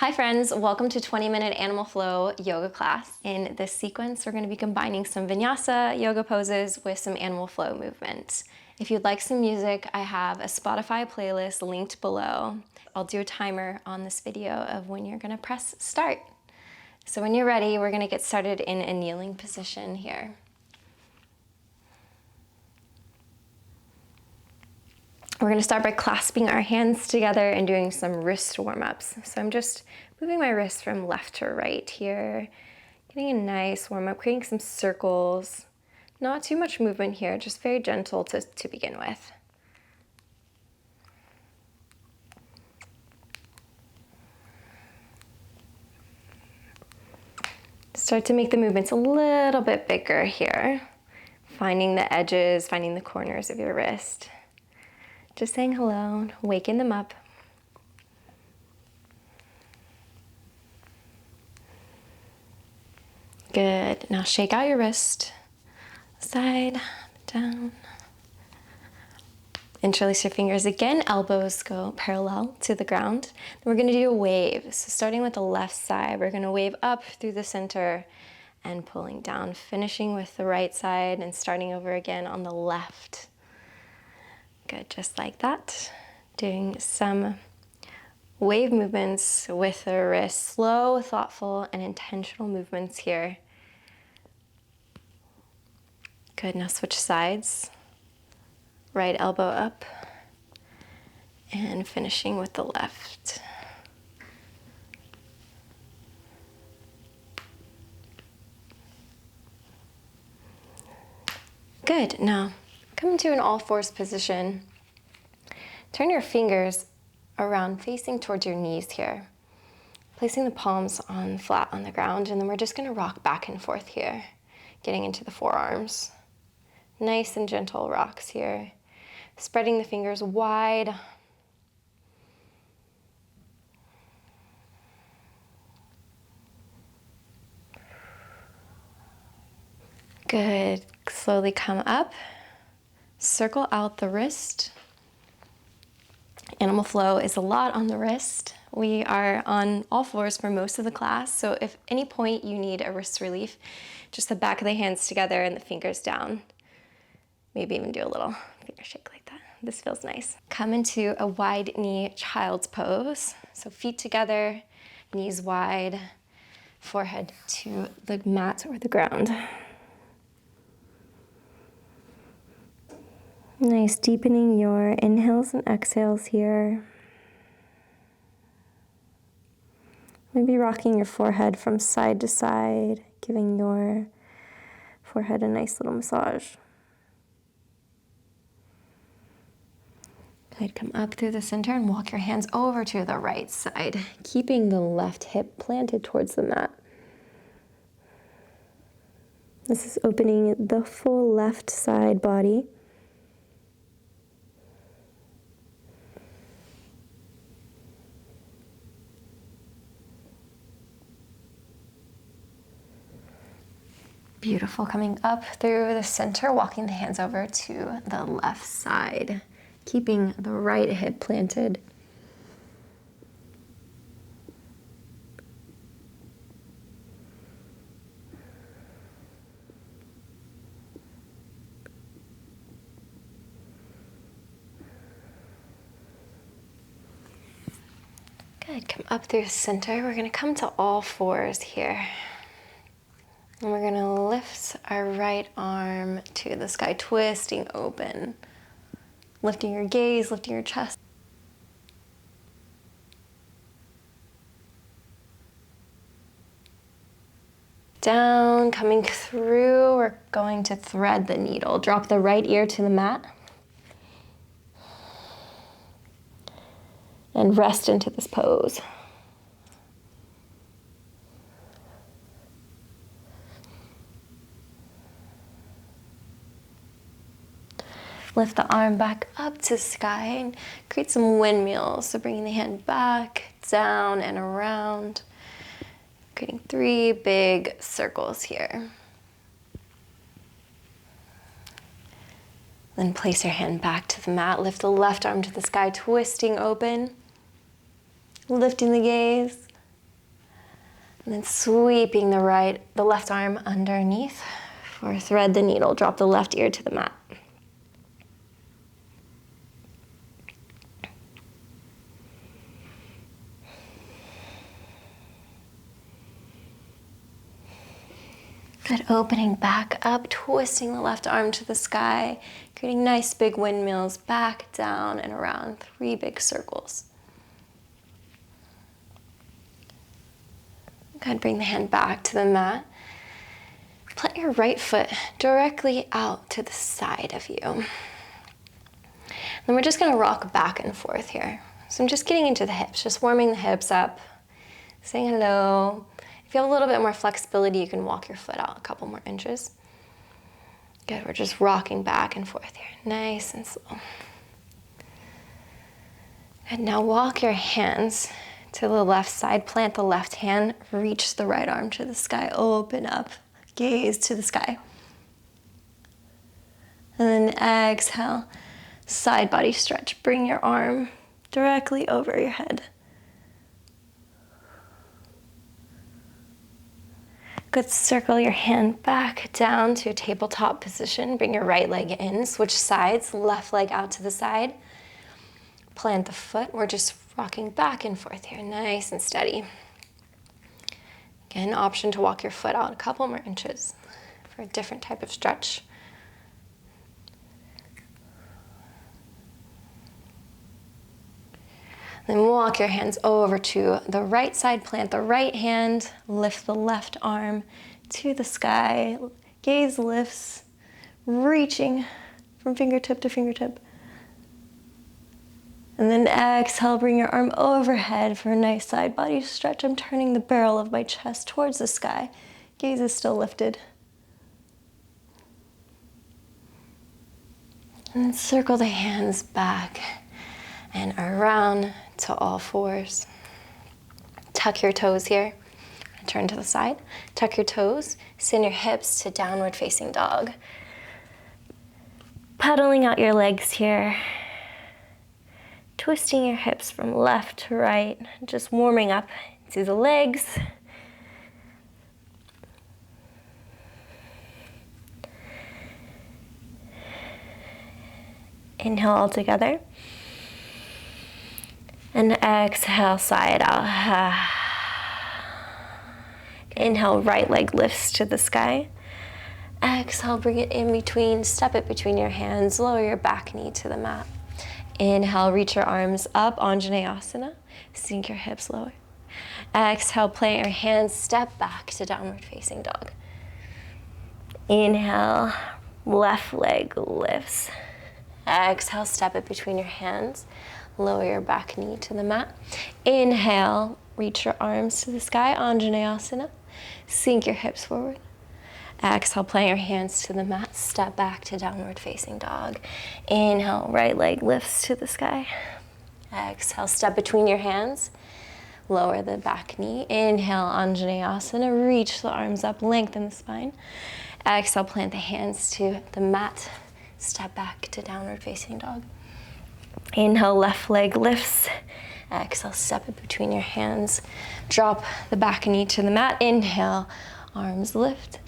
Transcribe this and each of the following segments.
Hi friends, welcome to 20-minute animal flow yoga class. In this sequence, we're going to be combining some vinyasa yoga poses with some animal flow movement. If you'd like some music, I have a Spotify playlist linked below. I'll do a timer on this video of when you're going to press start. So when you're ready, we're going to get started in a kneeling position here. We're going to start by clasping our hands together and doing some wrist warm-ups. So I'm just moving my wrists from left to right here, getting a nice warm-up, creating some circles. Not too much movement here, just very gentle to begin with. Start to make the movements a little bit bigger here, finding the edges, finding the corners of your wrist. Just saying hello, waking them up. Good. Now shake out your wrist. Side, down. Interlace your fingers again. Elbows go parallel to the ground. Then we're going to do a wave. So starting with the left side, we're going to wave up through the center and pulling down, finishing with the right side and starting over again on the left. Good, just like that. Doing some wave movements with the wrist. Slow, thoughtful, and intentional movements here. Good, now switch sides. Right elbow up. And finishing with the left. Good, now come into an all fours position. Turn your fingers around facing towards your knees here. Placing the palms on flat on the ground, and then we're just going to rock back and forth here, getting into the forearms. Nice and gentle rocks here. Spreading the fingers wide. Good. Slowly come up. Circle out the wrist. Animal flow is a lot on the wrist. We are on all fours for most of the class, so if any point you need a wrist relief, just the back of the hands together and the fingers down. Maybe even do a little finger shake like that. This feels nice. Come into a wide knee child's pose. So feet together, knees wide, forehead to the mat or the ground. Nice, deepening your inhales and exhales here. Maybe rocking your forehead from side to side, giving your forehead a nice little massage. Good, come up through the center and walk your hands over to the right side, keeping the left hip planted towards the mat. This is opening the full left side body. Beautiful, coming up through the center, walking the hands over to the left side, keeping the right hip planted. Good, come up through the center. We're gonna come to all fours here. And we're gonna lift our right arm to the sky, twisting open. Lifting your gaze, lifting your chest. Down, coming through, we're going to thread the needle. Drop the right ear to the mat. And rest into this pose. Lift the arm back up to sky and create some windmills. So bringing the hand back, down, and around. Creating 3 big circles here. Then place your hand back to the mat. Lift the left arm to the sky, twisting open. Lifting the gaze. And then sweeping the left arm underneath, or thread the needle, drop the left ear to the mat. Good, opening back up, twisting the left arm to the sky, creating nice big windmills, back, down, and around, 3 big circles. Good, bring the hand back to the mat. Plant your right foot directly out to the side of you. Then we're just gonna rock back and forth here. So I'm just getting into the hips, just warming the hips up, saying hello. If you have a little bit more flexibility, you can walk your foot out a couple more inches. Good, we're just rocking back and forth here, nice and slow. Good, now walk your hands to the left side, plant the left hand, reach the right arm to the sky, open up, gaze to the sky. And then exhale, side body stretch, bring your arm directly over your head. Good, circle your hand back down to a tabletop position. Bring your right leg in, switch sides, left leg out to the side. Plant the foot, we're just rocking back and forth here, nice and steady. Again, option to walk your foot out a couple more inches for a different type of stretch. Then walk your hands over to the right side, plant the right hand, lift the left arm to the sky, gaze lifts, reaching from fingertip to fingertip. And then exhale, bring your arm overhead for a nice side body stretch. I'm turning the barrel of my chest towards the sky. Gaze is still lifted. And then circle the hands back and around to all fours. Tuck your toes here. Turn to the side. Tuck your toes. Send your hips to downward facing dog. Pedaling out your legs here. Twisting your hips from left to right. Just warming up to the legs. Inhale all together. And exhale, side out. Inhale, right leg lifts to the sky. Exhale, bring it in between, step it between your hands, lower your back knee to the mat. Inhale, reach your arms up, Anjaneyasana. Sink your hips lower. Exhale, plant your hands, step back to downward facing dog. Inhale, left leg lifts. Exhale, step it between your hands. Lower your back knee to the mat. Inhale, reach your arms to the sky, Anjaneyasana. Sink your hips forward. Exhale, plant your hands to the mat. Step back to downward facing dog. Inhale, right leg lifts to the sky. Exhale, step between your hands. Lower the back knee. Inhale, Anjaneyasana. Reach the arms up, lengthen the spine. Exhale, plant the hands to the mat. Step back to downward facing dog. Inhale, left leg lifts. Exhale, step it between your hands. Drop the back knee to the mat. Inhale, arms lift.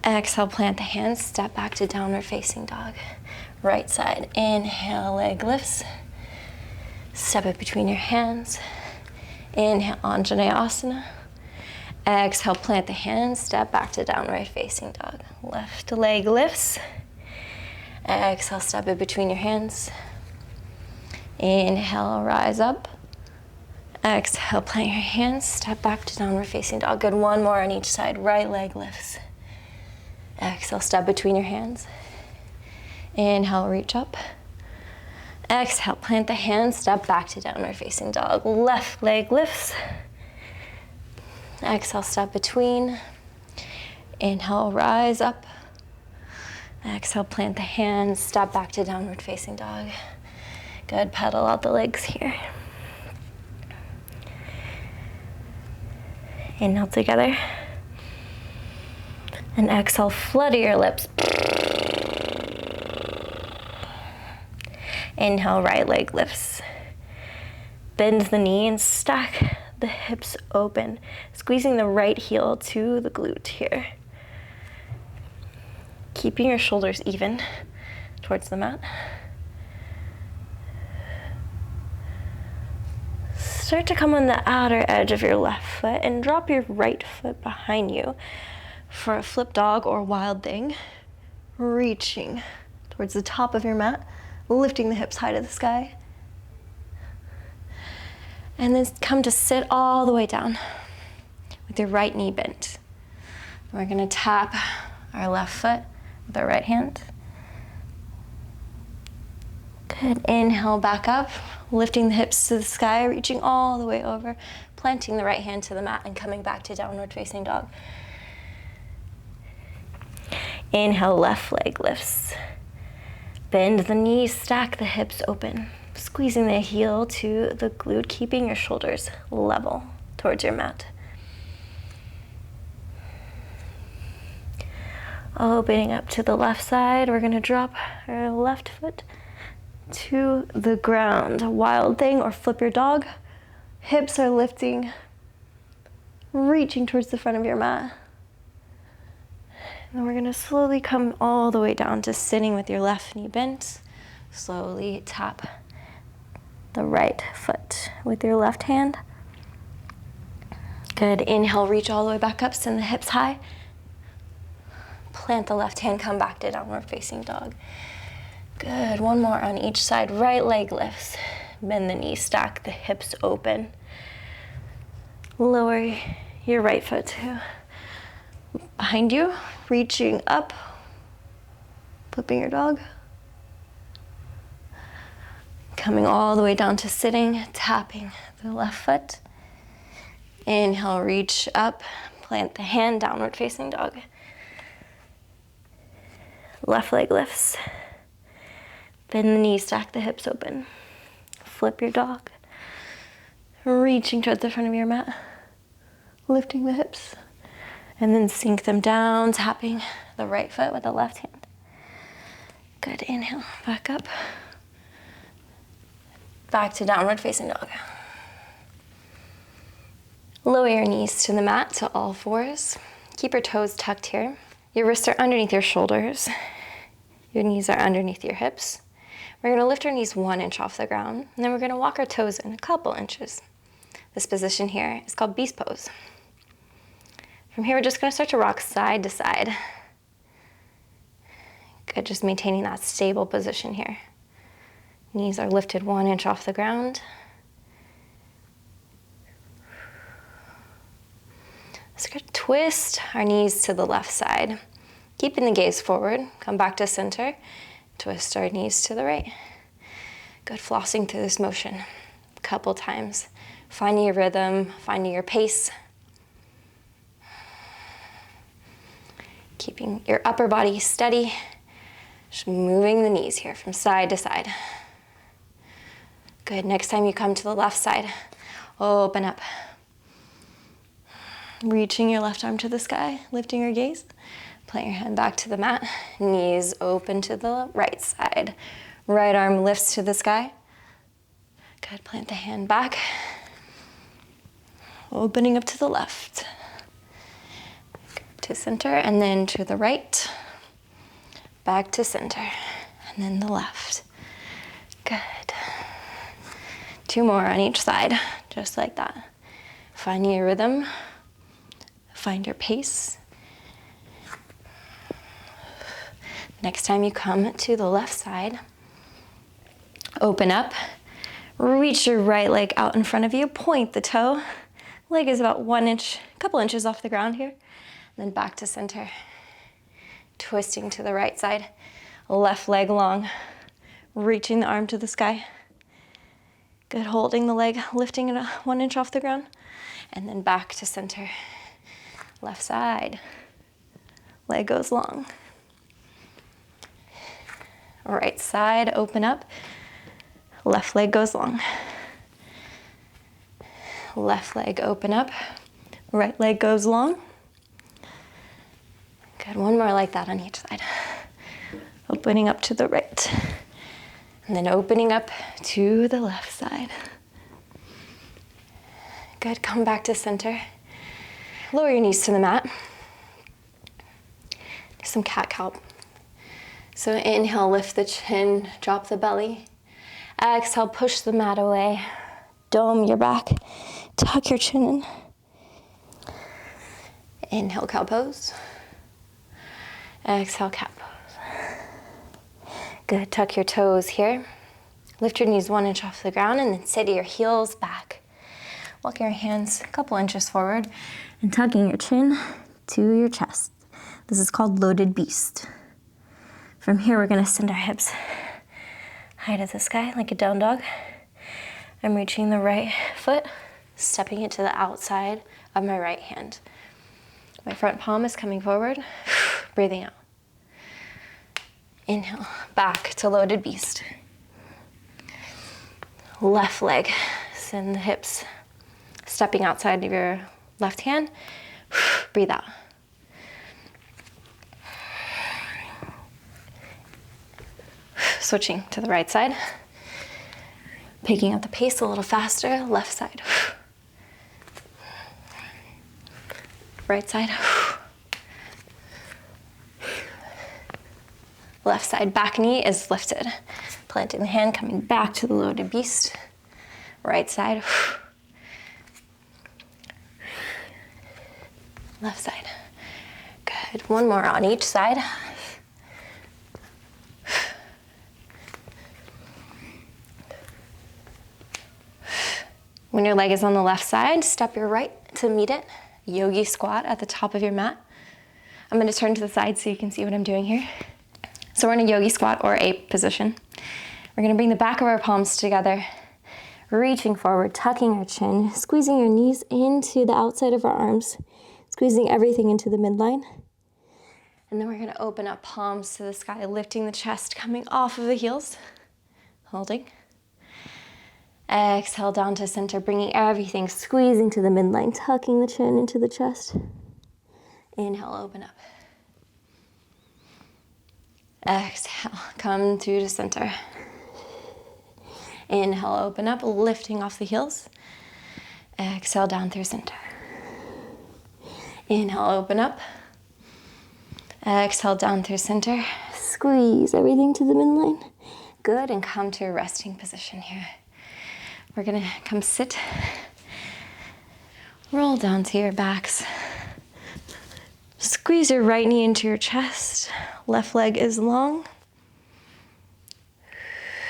Exhale, plant the hands, step back to downward facing dog. Right side, inhale, leg lifts. Step it between your hands. Inhale, Anjaneyasana. Exhale, plant the hands, step back to downward facing dog. Left leg lifts. Exhale, step it between your hands. Inhale, rise up. Exhale, plant your hands, step back to downward facing dog. Good, one more on each side. Right leg lifts. Exhale, step between your hands. Inhale, reach up. Exhale, plant the hands, step back to downward facing dog. Left leg lifts. Exhale, step between. Inhale, rise up. Exhale, plant the hands, step back to downward facing dog. Good, pedal out the legs here. Inhale together. And exhale, flutter your lips. Inhale, right leg lifts. Bend the knee and stack the hips open, squeezing the right heel to the glute here. Keeping your shoulders even towards the mat. Start to come on the outer edge of your left foot and drop your right foot behind you for a flip dog or wild thing. Reaching towards the top of your mat, lifting the hips high to the sky. And then come to sit all the way down with your right knee bent. We're gonna tap our left foot with our right hand. Good, inhale back up, lifting the hips to the sky, reaching all the way over, planting the right hand to the mat and coming back to downward facing dog. Inhale, left leg lifts. Bend the knees, stack the hips open, squeezing the heel to the glute, keeping your shoulders level towards your mat. Opening up to the left side, we're gonna drop our left foot to the ground. Wild thing or flip your dog. Hips are lifting, reaching towards the front of your mat. And we're gonna slowly come all the way down to sitting with your left knee bent. Slowly tap the right foot with your left hand. Good, inhale, reach all the way back up, send the hips high. Plant the left hand, come back to downward facing dog. Good, one more on each side. Right leg lifts, bend the knees, stack the hips open. Lower your right foot too. Behind you, reaching up, flipping your dog. Coming all the way down to sitting, tapping the left foot. Inhale, reach up, plant the hand, downward facing dog. Left leg lifts. Bend the knees, stack the hips open. Flip your dog. Reaching towards the front of your mat. Lifting the hips. And then sink them down, tapping the right foot with the left hand. Good, inhale, back up. Back to downward facing dog. Lower your knees to the mat to all fours. Keep your toes tucked here. Your wrists are underneath your shoulders. Your knees are underneath your hips. We're gonna lift our knees 1 inch off the ground, and then we're gonna walk our toes in a couple inches. This position here is called beast pose. From here, we're just gonna start to rock side to side. Good, just maintaining that stable position here. Knees are lifted 1 inch off the ground. Let's go twist our knees to the left side. Keeping the gaze forward, come back to center. Twist our knees to the right. Good, flossing through this motion a couple times. Finding your rhythm, finding your pace. Keeping your upper body steady. Just moving the knees here from side to side. Good, next time you come to the left side, open up. Reaching your left arm to the sky, lifting your gaze. Plant your hand back to the mat. Knees open to the right side. Right arm lifts to the sky. Good, plant the hand back. Opening up to the left. To center, and then to the right. Back to center, and then the left. Good. 2 more on each side, just like that. Find your rhythm. Find your pace. Next time you come to the left side, open up, reach your right leg out in front of you, point the toe. Leg is about 1 inch, a couple inches off the ground here. Then back to center. Twisting to the right side, left leg long, reaching the arm to the sky. Good, holding the leg, lifting it 1 inch off the ground, and then back to center. Left side, leg goes long. Right side, open up, left leg goes long. Left leg, open up, right leg goes long. Good, 1 more like that on each side. Opening up to the right, and then opening up to the left side. Good, come back to center. Lower your knees to the mat. Do some cat-cow. So inhale, lift the chin, drop the belly. Exhale, push the mat away. Dome your back, tuck your chin in. Inhale, cow pose. Exhale, cat pose. Good, tuck your toes here. Lift your knees 1 inch off the ground and then steady your heels back. Walking your hands a couple inches forward and tucking your chin to your chest. This is called loaded beast. From here, we're gonna send our hips high to the sky like a down dog. I'm reaching the right foot, stepping it to the outside of my right hand. My front palm is coming forward, breathing out. Inhale, back to loaded beast. Left leg, send the hips, stepping outside of your left hand, breathe out. Switching to the right side, picking up the pace a little faster, left side. Right side. Left side, back knee is lifted. Planting the hand, coming back to the loaded beast. Right side. Left side. Good, one more on each side. When your leg is on the left side, step your right to meet it. Yogi squat at the top of your mat. I'm gonna turn to the side so you can see what I'm doing here. So we're in a yogi squat or ape position. We're gonna bring the back of our palms together, reaching forward, tucking our chin, squeezing your knees into the outside of our arms, squeezing everything into the midline. And then we're gonna open up palms to the sky, lifting the chest, coming off of the heels, holding. Exhale down to center, bringing everything, squeezing to the midline, tucking the chin into the chest. Inhale, open up. Exhale, come to center. Inhale, open up, lifting off the heels. Exhale, down through center. Inhale, open up. Exhale, down through center. Squeeze everything to the midline. Good, and come to a resting position here. We're gonna come sit, roll down to your backs. Squeeze your right knee into your chest. Left leg is long.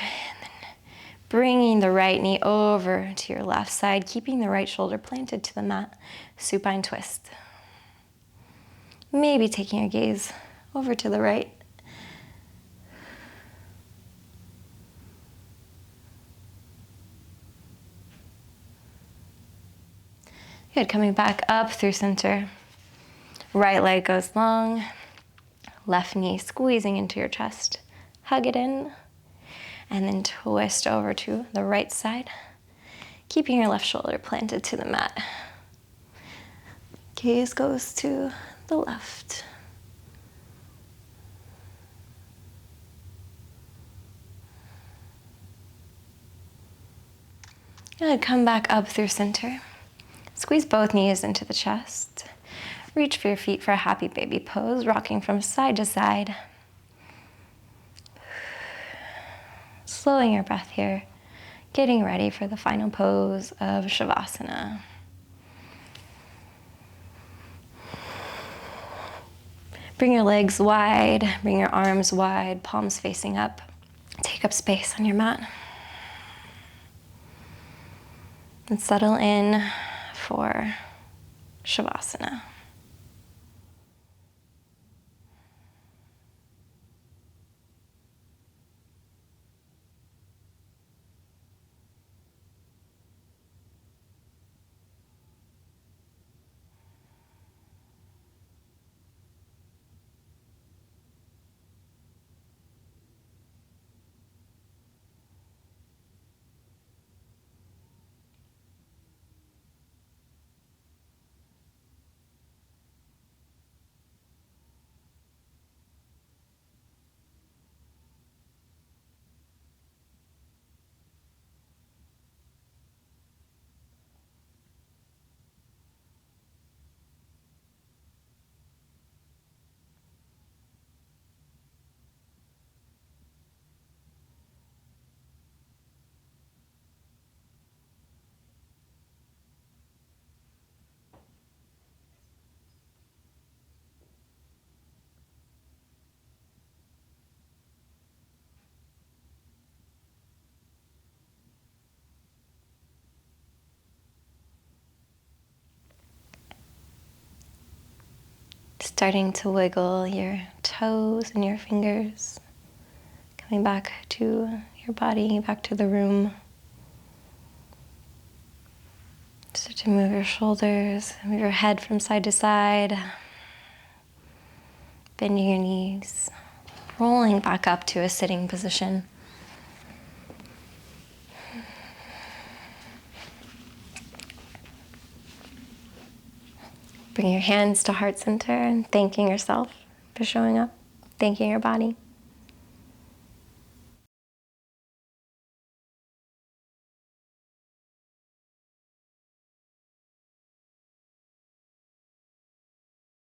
And then bringing the right knee over to your left side, keeping the right shoulder planted to the mat. Supine twist. Maybe taking your gaze over to the right. Good, coming back up through center. Right leg goes long. Left knee squeezing into your chest. Hug it in. And then twist over to the right side. Keeping your left shoulder planted to the mat. Gaze goes to the left. Good, come back up through center. Squeeze both knees into the chest. Reach for your feet for a happy baby pose, rocking from side to side. Slowing your breath here, getting ready for the final pose of Savasana. Bring your legs wide, bring your arms wide, palms facing up. Take up space on your mat. And settle in for Savasana. Starting to wiggle your toes and your fingers. Coming back to your body, back to the room. Start to move your shoulders, move your head from side to side. Bending your knees. Rolling back up to a sitting position. Bring your hands to heart center and thanking yourself for showing up, thanking your body.